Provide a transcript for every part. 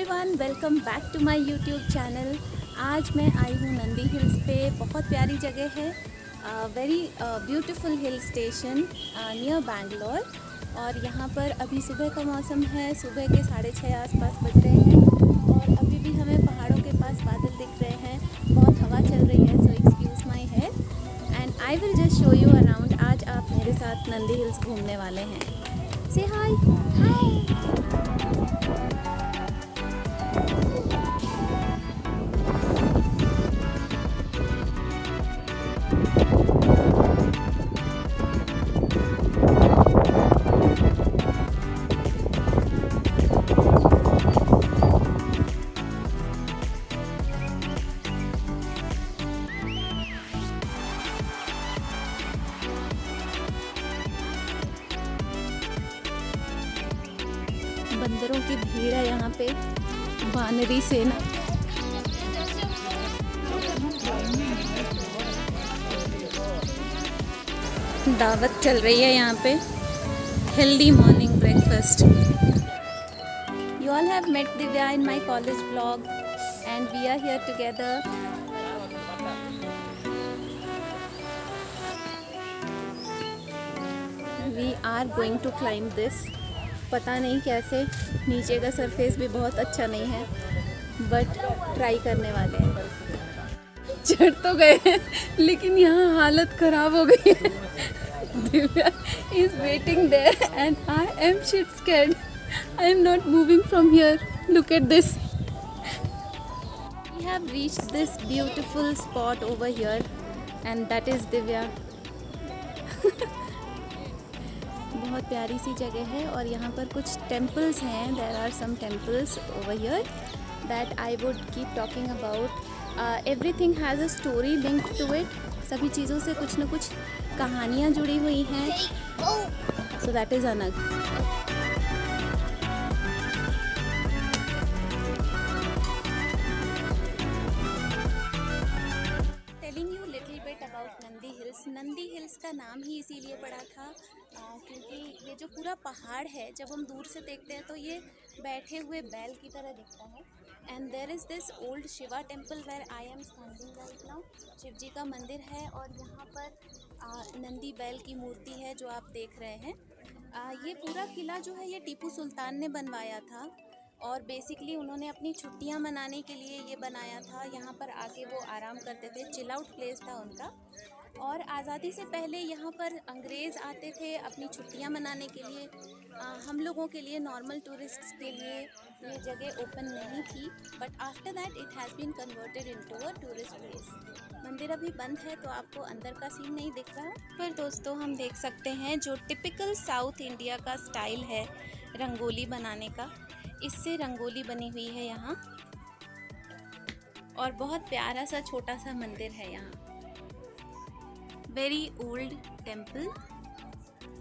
Everyone, welcome back to my YouTube channel. आज मैं आई हूँ नंदी हिल्स पे। बहुत प्यारी जगह है, very beautiful hill station near Bangalore. और यहाँ पर अभी सुबह का मौसम है, सुबह के 6:30 आसपास बज रहे हैं और अभी भी हमें पहाड़ों के पास बादल दिख रहे हैं। बहुत हवा चल रही है, so excuse my hair and I will just show you around. आज आप मेरे साथ नंदी हिल्स घूमने वाले हैं। से हाय हाय। बंदरों की भीड़ है यहाँ पे, वानरी सेना। दावत चल रही है यहाँ पे, healthy morning breakfast. You all have met Divya in my college blog and we are here together. We are going to climb this. पता नहीं कैसे, नीचे का सरफेस भी बहुत अच्छा नहीं है बट ट्राई करने वाले हैं। चढ़ तो गए हैं लेकिन यहाँ हालत ख़राब हो गई है। Divya is waiting there and I am shit scared. I am not moving from here. Look at this. We have reached this beautiful spot over here and that is Divya. बहुत प्यारी सी जगह है और यहाँ पर कुछ टेम्पल्स हैं। There are some temples over here that I would keep talking about. Everything has a story linked to it. सभी चीज़ों से कुछ न कुछ कहानियाँ जुड़ी हुई हैं। सो दैट इज़ अनग। नंदी हिल्स, नंदी हिल्स का नाम ही इसीलिए पड़ा था क्योंकि ये जो पूरा पहाड़ है, जब हम दूर से देखते हैं तो ये बैठे हुए बैल की तरह दिखता है। And there is this old Shiva temple where I am standing right now. Shiv ji का मंदिर है और यहाँ पर नंदी बैल की मूर्ति है जो आप देख रहे हैं। ये पूरा किला जो है ये टीपू सुल्तान ने बनवाया था और बेसिकली उन्होंने अपनी छुट्टियां मनाने के लिए ये बनाया था। यहाँ पर आके वो आराम करते थे, चिल आउट प्लेस था उनका। और आज़ादी से पहले यहाँ पर अंग्रेज़ आते थे अपनी छुट्टियां मनाने के लिए। हम लोगों के लिए, नॉर्मल टूरिस्ट्स के लिए ये जगह ओपन नहीं थी but after that it has been converted into a tourist place. मंदिर अभी बंद है तो आपको अंदर का सीन नहीं दिख रहा। पर दोस्तों हम देख सकते हैं जो टिपिकल साउथ इंडिया का स्टाइल है रंगोली बनाने का, इससे रंगोली बनी हुई है यहाँ और बहुत प्यारा सा छोटा सा मंदिर है यहाँ। Very old temple.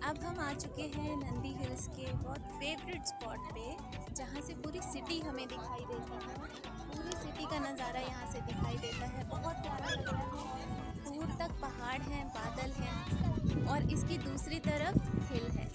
अब हम आ चुके हैं नंदी हिल्स के बहुत फेवरेट स्पॉट पे, जहाँ से पूरी सिटी हमें दिखाई देती है। पूरी सिटी का नज़ारा यहाँ से दिखाई देता है। बहुत प्यारा लग रहा है। दूर तक पहाड़ हैं, बादल हैं और इसकी दूसरी तरफ हिल है।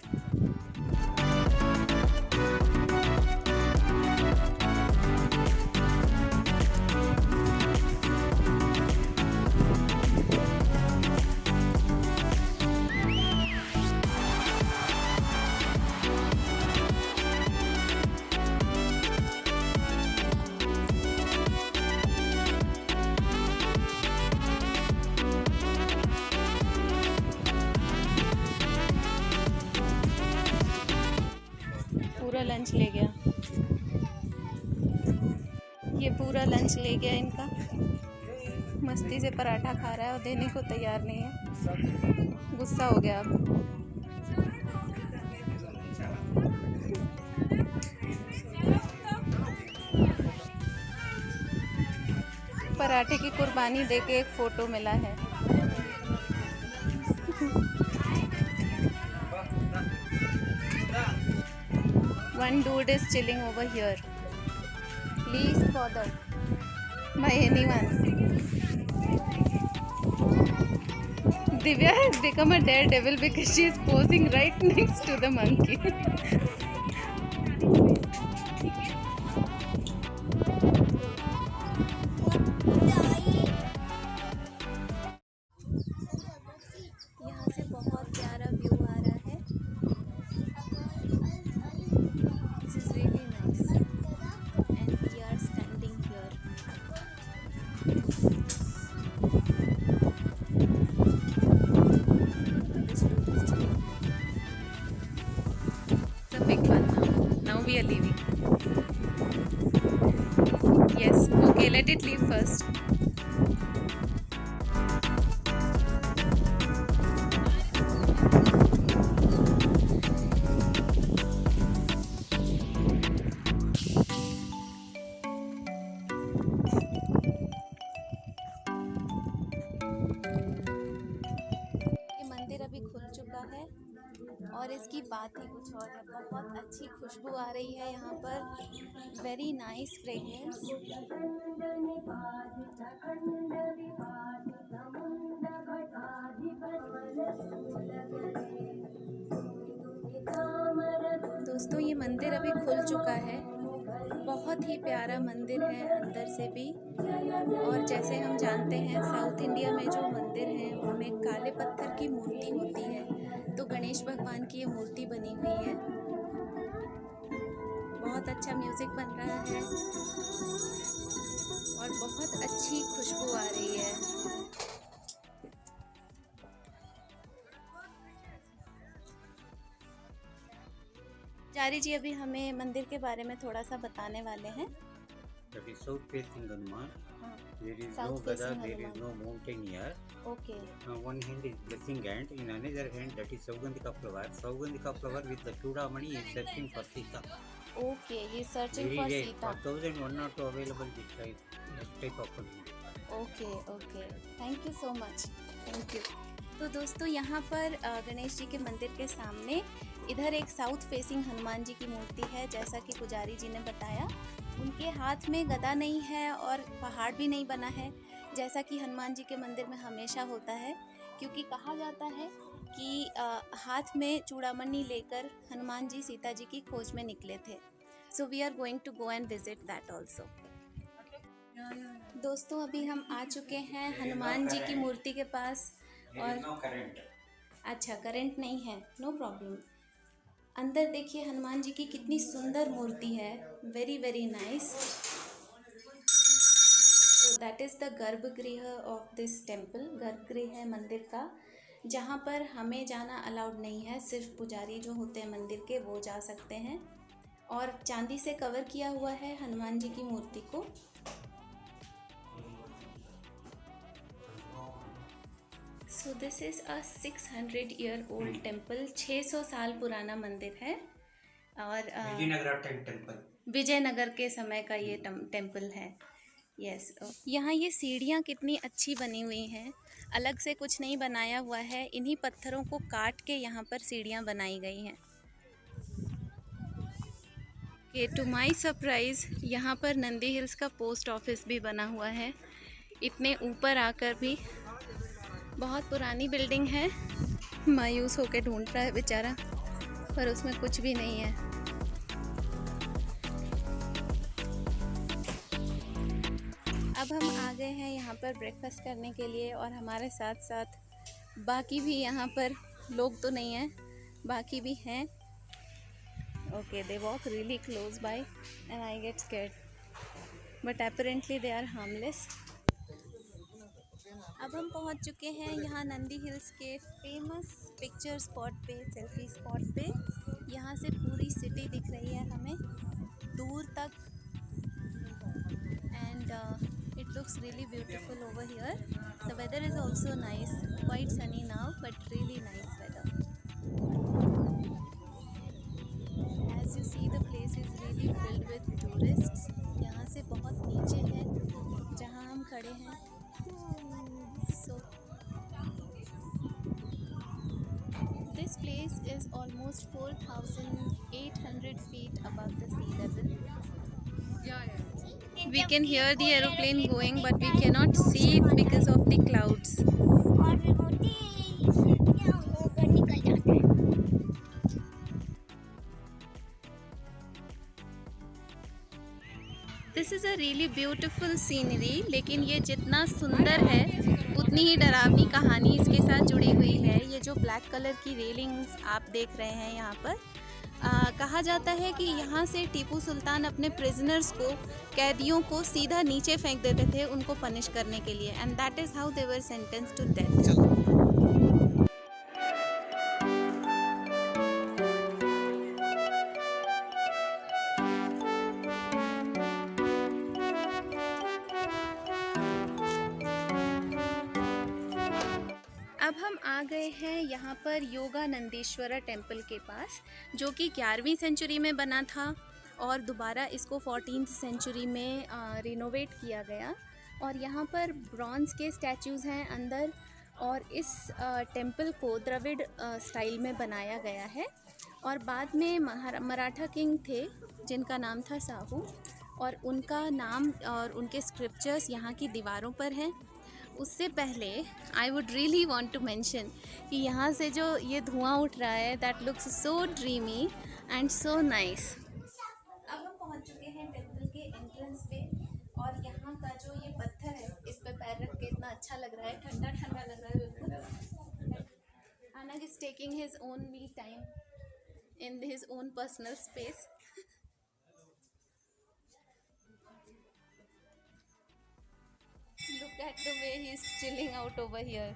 पूरा लंच ले गया, ये पूरा लंच ले गया इनका। मस्ती से पराठा खा रहा है और देने को तैयार नहीं है। गुस्सा हो गया अब। पराठे की कुर्बानी देके एक फ़ोटो मिला है। One dude is chilling over here. Please bothered by anyone. Divya has become a daredevil because she is posing right next to the monkey. are leaving. Yes, okay, let it leave first. ये मंदिर अभी खुल चुका है और इसकी बात ही कुछ और है। बहुत अच्छी खुशबू आ रही है यहाँ पर, वेरी नाइस फ्रेगनेंस। दोस्तों ये मंदिर अभी खुल चुका है, बहुत ही प्यारा मंदिर है अंदर से भी। और जैसे हम जानते हैं साउथ इंडिया में जो मंदिर हैं उनमें काले पत्थर की मूर्ति होती है, तो गणेश भगवान की ये मूर्ति बनी हुई है। बहुत अच्छा म्यूज़िक बन रहा है और बहुत अच्छी खुशबू आ रही है। जारी जी अभी हमें मंदिर के बारे में थोड़ा सा बताने वाले हैं। That is south facing Hanuman. There is no South Gada, facing there is Hanuman. no mountain here. Okay. One hand is blessing hand, in another hand that is Saugandhika flower. Saugandhika flower with the Chudamani is searching for Sita. Okay, he is searching Very for rare. Sita. 1001 or 2 available this type of Hanuman. Okay okay, thank you so much, thank you. तो दोस्तों यहाँ पर गणेश जी के मंदिर के सामने इधर एक साउथ फेसिंग हनुमान जी की मूर्ति है, जैसा कि पुजारी जी ने बताया। उनके हाथ में गदा नहीं है और पहाड़ भी नहीं बना है, जैसा कि हनुमान जी के मंदिर में हमेशा होता है, क्योंकि कहा जाता है कि हाथ में चूड़ामणि लेकर हनुमान जी सीता जी की खोज में निकले थे। So we are going to go and visit that also. दोस्तों अभी हम आ चुके हैं हनुमान जी की मूर्ति के पास और अच्छा करंट नहीं है, नो प्रॉब्लम। अंदर देखिए हनुमान जी की कितनी सुंदर मूर्ति है, वेरी वेरी नाइस। तो दैट इज़ द गर्भगृह ऑफ दिस टेम्पल। गर्भगृह है मंदिर का, जहाँ पर हमें जाना अलाउड नहीं है, सिर्फ पुजारी जो होते हैं मंदिर के वो जा सकते हैं। और चांदी से कवर किया हुआ है हनुमान जी की मूर्ति को। So this is a 600-year-old temple. 600 साल पुराना मंदिर है और विजयनगर के समय का ये टेम्पल है। यस, यहाँ ये सीढ़ियाँ कितनी अच्छी बनी हुई हैं, अलग से कुछ नहीं बनाया हुआ है, इन्हीं पत्थरों को काट के यहाँ पर सीढ़ियाँ बनाई गई हैं। कि टू माई सरप्राइज़ यहाँ पर नंदी हिल्स का पोस्ट ऑफिस भी बना हुआ है, इतने ऊपर आकर भी। बहुत पुरानी बिल्डिंग है, मायूस होकर ढूंढ रहा है बेचारा, पर उसमें कुछ भी नहीं है। अब हम आ गए हैं यहाँ पर ब्रेकफास्ट करने के लिए और हमारे साथ साथ बाकी भी यहाँ पर लोग तो नहीं हैं, बाकी भी हैं। Okay, they walk really close by and I get scared, but apparently they are harmless. अब हम पहुंच चुके हैं यहाँ नंदी हिल्स के फेमस पिक्चर स्पॉट पे, सेल्फी स्पॉट पे। यहाँ से पूरी सिटी दिख रही है हमें दूर तक and it looks really beautiful over here. The weather is also nice, quite sunny now but really nice weather. As you see the place is really filled with tourists. यहाँ से बहुत नीचे है जहाँ हम खड़े हैं। So this place is almost 4,800 feet above the sea level. We can hear the aeroplane going, but we cannot see it because of the clouds. This is a really beautiful scenery, लेकिन ये जितना सुंदर है उतनी ही डरावनी कहानी इसके साथ जुड़ी हुई है। ये जो ब्लैक कलर की रेलिंग्स आप देख रहे हैं यहाँ पर, कहा जाता है कि यहाँ से टीपू सुल्तान अपने प्रिजनर्स को, कैदियों को सीधा नीचे फेंक देते थे उनको पनिश करने के लिए, and that is how they were sentenced to death. यहाँ पर योगानंदेश्वरा टेम्पल के पास, जो कि 11वीं सेंचुरी में बना था और दोबारा इसको 14th सेंचुरी में रिनोवेट किया गया। और यहाँ पर ब्रॉन्ज के स्टैचूज़ हैं अंदर, और इस टेम्पल को द्रविड़ स्टाइल में बनाया गया है। और बाद में मराठा किंग थे जिनका नाम था साहू, और उनका नाम और उनके स्क्रिप्चर्स यहाँ की दीवारों पर हैं। उससे पहले I would really want to mention कि यहाँ से जो ये धुआं उठ रहा है, that looks so dreamy and so nice. अब हम पहुँच चुके हैं टेम्पल के एंट्रेंस पे, और यहाँ का जो ये पत्थर है इस पे पैर रख के इतना अच्छा लग रहा है, ठंडा ठंडा लग रहा है बिल्कुल। Anak is taking his own me time in his own personal space. Look at the way he is chilling out over here.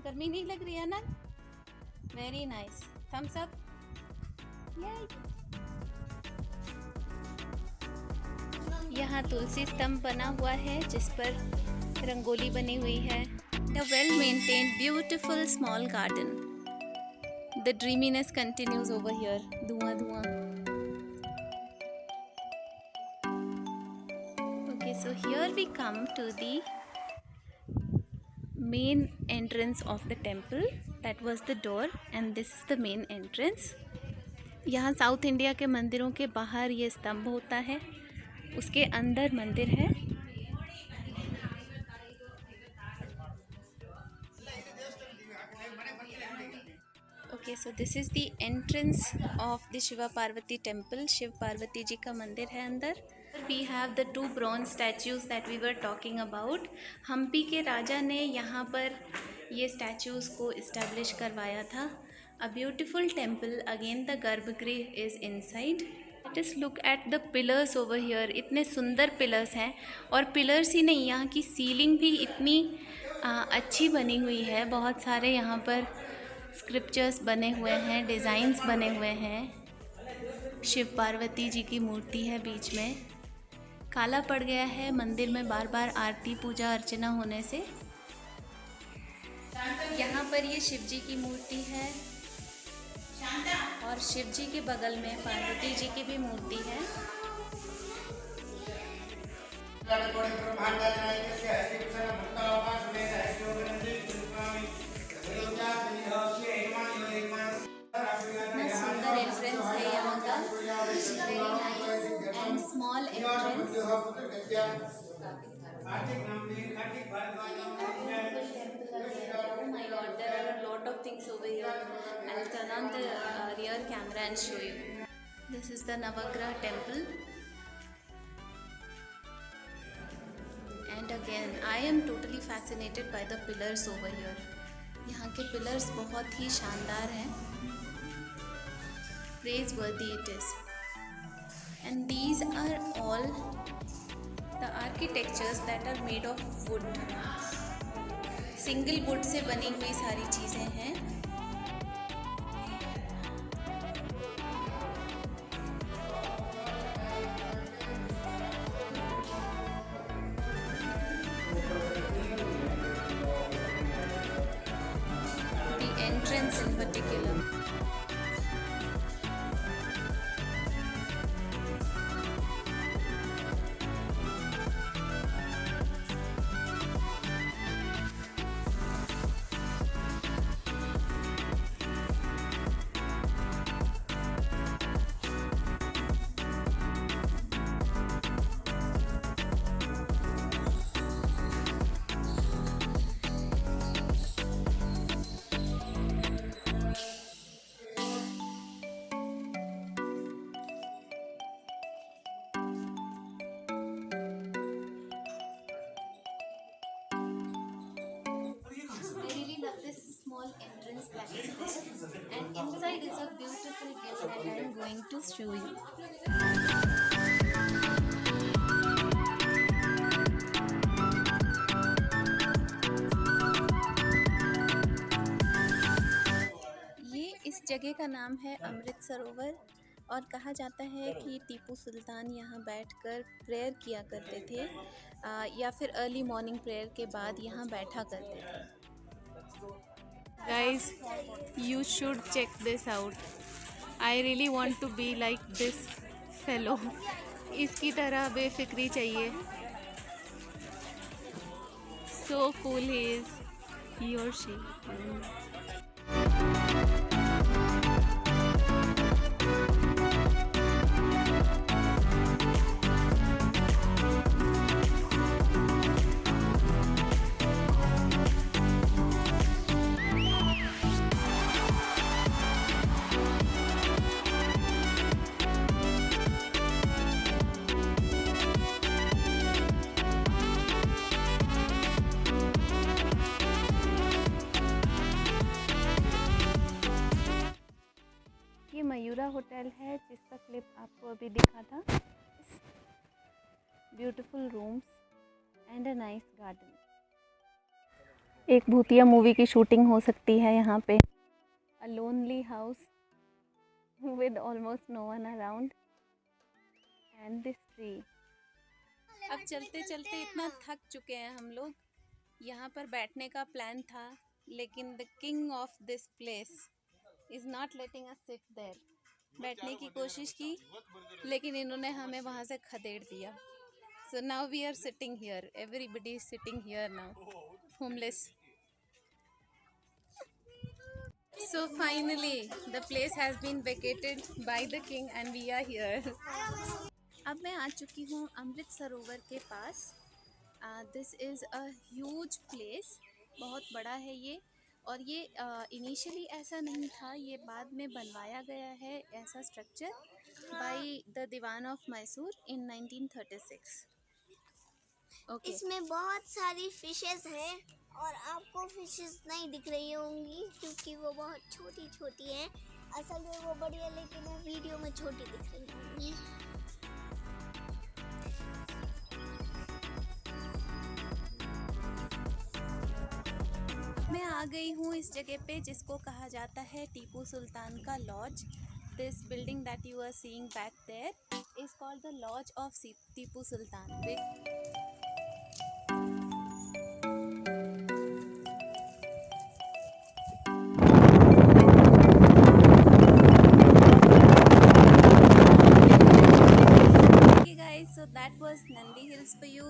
गर्मी नहीं लग रही है ना? Very nice. Thumbs up. Yay. यहाँ तुलसी स्तंभ बना हुआ है जिस पर रंगोली बनी हुई है। A well-maintained, beautiful small garden. The dreaminess continues over here. धुआं धुआं। Okay, so here we come to the main entrance of the temple. That was the door, and this is the main entrance. यहाँ south India के मंदिरों के बाहर ये स्तंभ होता है, उसके अंदर मंदिर है। Okay, so this is the entrance of the Shiva Parvati temple. Shiv Parvati ji का मंदिर है अंदर। We have the two bronze statues that we were talking about. Hampi के राजा ने यहाँ पर ये statues को establish करवाया था। A beautiful temple. Again the garbhagriha is inside. Just look at the pillars over here. इतने सुंदर pillars हैं, और pillars ही नहीं, यहाँ की सीलिंग भी इतनी अच्छी बनी हुई है। बहुत सारे यहाँ पर स्क्रिप्चर्स बने हुए हैं, डिज़ाइंस बने हुए हैं। शिव पार्वती जी की मूर्ति है बीच में। काला पड़ गया है मंदिर में बार बार आरती पूजा अर्चना होने से। यहाँ पर ये शिव जी की मूर्ति है, और शिव जी के बगल में पार्वती जी की भी मूर्ति है। सुंदर एंट्रेंस है यहाँ का, very nice and small entrance. Oh my God, there are a lot of things over here. I'll turn on the rear camera and show you. This is the Navagraha temple. And again, I am totally fascinated by the pillars over here. यहाँ के pillars बहुत ही शानदार हैं। Praiseworthy it is. And these are all the architectures that are made of wood. Single would say बनी हुई सारी चीज़ें हैं। The entrance in particular. Small entrance that is there, and inside is a beautiful view that I am going to show you. ये इस जगह का नाम है अमृत सरोवर, और कहा जाता है कि टीपू सुल्तान यहाँ बैठकर प्रेयर किया करते थे, या फिर अर्ली मॉर्निंग प्रेयर के बाद यहाँ बैठा करते थे। Guys, you should check this out. I really want to be like this fellow. इसकी तरह बेफिक्री चाहिए. So cool he is, he or she. ये मयूरा होटल है जिसका क्लिप आपको अभी दिखा था. Beautiful rooms and a nice garden. एक भूतिया मूवी की शूटिंग हो सकती है यहाँ पे. A lonely house with almost no one around and this tree. अब चलते चलते इतना थक चुके हैं हम लोग. यहाँ पर बैठने का प्लान था लेकिन the king of this place is not letting us sit there. बैठने की कोशिश की लेकिन इन्होंने हमें वहाँ से खदेड़ दिया. So now we are sitting here. Everybody is sitting here now. Homeless. So finally the place has been vacated by the king and we are here. अब मैं आ चुकी हूँ अमृत सरोवर के पास. This is a huge place. बहुत बड़ा है ये. और ये इनिशियली ऐसा नहीं था. ये बाद में बनवाया गया है ऐसा structure by the Dewan of Mysore in 1936. Okay. इसमें बहुत सारी फिशेस हैं और आपको फिशेस नहीं दिख रही होंगी क्योंकि वो बहुत छोटी छोटी हैं. असल में वो बड़ी है लेकिन वीडियो में छोटी दिख रही होंगी. मैं आ गई हूँ इस जगह पे जिसको कहा जाता है टीपू सुल्तान का lodge. This building that you are seeing back there is called the lodge of Tipu Sultan. So that was Nandi Hills for you.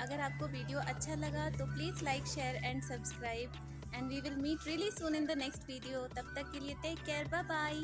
अगर आपको वीडियो अच्छा लगा तो please like share and subscribe and we will meet really soon in the next video. तब तक के लिए take care. Bye bye.